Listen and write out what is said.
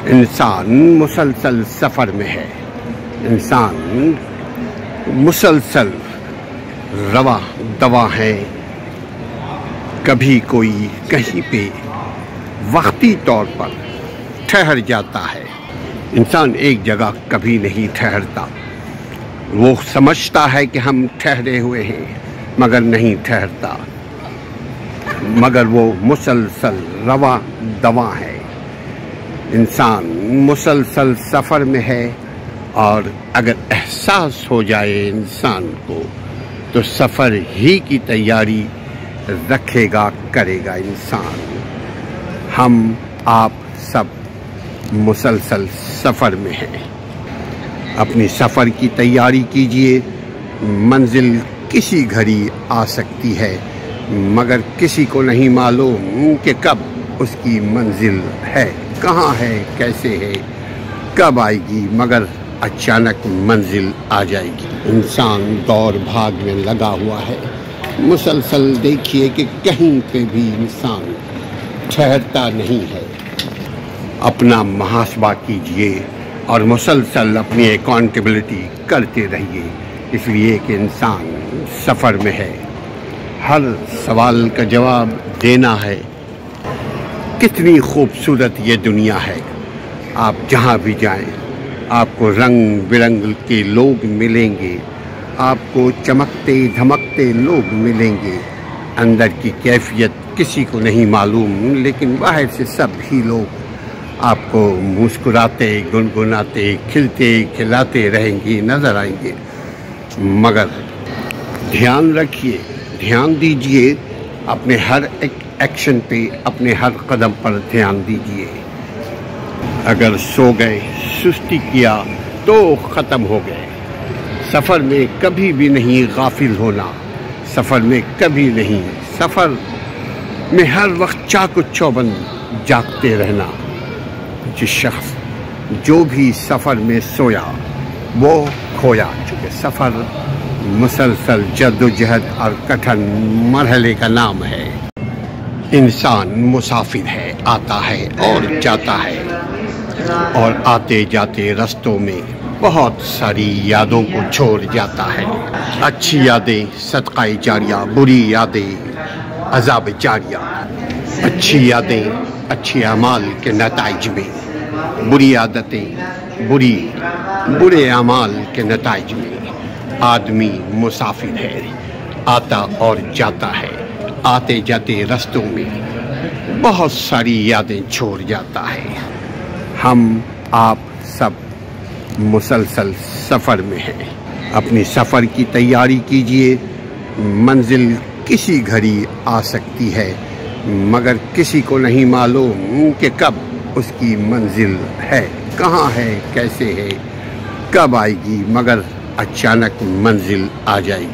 انسان مسلسل سفر میں ہے، انسان مسلسل رواں دواں ہے۔ کبھی کوئی کہیں پہ وقتی طور پر ٹھہر جاتا ہے، انسان ایک جگہ کبھی نہیں ٹھہرتا۔ وہ سمجھتا ہے کہ ہم ٹھہرے ہوئے ہیں مگر نہیں ٹھہرتا، مگر وہ مسلسل رواں دواں ہے۔ انسان مسلسل سفر میں ہے، اور اگر احساس ہو جائے انسان کو تو سفر ہی کی تیاری رکھے گا، کرے گا انسان۔ ہم آپ سب مسلسل سفر میں ہیں، اپنی سفر کی تیاری کیجئے۔ منزل کسی گھڑی آ سکتی ہے مگر کسی کو نہیں معلوم کہ کب اس کی منزل ہے، کہاں ہے، کیسے ہے، کب آئے گی، مگر اچانک منزل آ جائے گی۔ انسان دوڑ بھاگ میں لگا ہوا ہے، مسلسل دیکھیے کہ کہیں پہ بھی انسان ٹھہرتا نہیں ہے۔ اپنا محاسبہ کیجئے اور مسلسل اپنی اکاؤنٹیبلٹی کرتے رہیے، اس لیے کہ انسان سفر میں ہے۔ ہر سوال کا جواب دینا ہے۔ کتنی خوبصورت یہ دنیا ہے، آپ جہاں بھی جائیں آپ کو رنگ برنگ کے لوگ ملیں گے، آپ کو چمکتے دھمکتے لوگ ملیں گے۔ اندر کی کیفیت کسی کو نہیں معلوم، لیکن باہر سے سب ہی لوگ آپ کو مسکراتے گنگناتے کھلتے کھلاتے رہیں گے، نظر آئیں گے۔ مگر دھیان رکھیے، دھیان دیجئے، اپنے ہر ایک ایکشن پہ، اپنے ہر قدم پر دھیان دیجئے۔ اگر سو گئے، سستی کیا تو ختم ہو گئے۔ سفر میں کبھی بھی نہیں غافل ہونا، سفر میں کبھی نہیں، سفر میں ہر وقت چاق و چوبند جاگتے رہنا۔ جس شخص جو بھی سفر میں سویا وہ کھویا، چونکہ سفر مسلسل جد و جہد اور کٹھن مرحلے کا نام ہے۔ انسان مسافر ہے، آتا ہے اور جاتا ہے، اور آتے جاتے رستوں میں بہت ساری یادوں کو چھوڑ جاتا ہے۔ اچھی یادیں صدقہ جاریہ، بری یادیں عذاب جاریہ۔ اچھی یادیں اچھے اعمال کے نتائج میں، بری عادتیں برے اعمال کے نتائج میں۔ آدمی مسافر ہے، آتا اور جاتا ہے، آتے جاتے رستوں میں بہت ساری یادیں چھوڑ جاتا ہے۔ ہم آپ سب مسلسل سفر میں ہیں، اپنی سفر کی تیاری کیجئے۔ منزل کسی گھڑی آ سکتی ہے مگر کسی کو نہیں معلوم کہ کب اس کی منزل ہے، کہاں ہے، کیسے ہے، کب آئے گی، مگر اچانک منزل آ جائے گی۔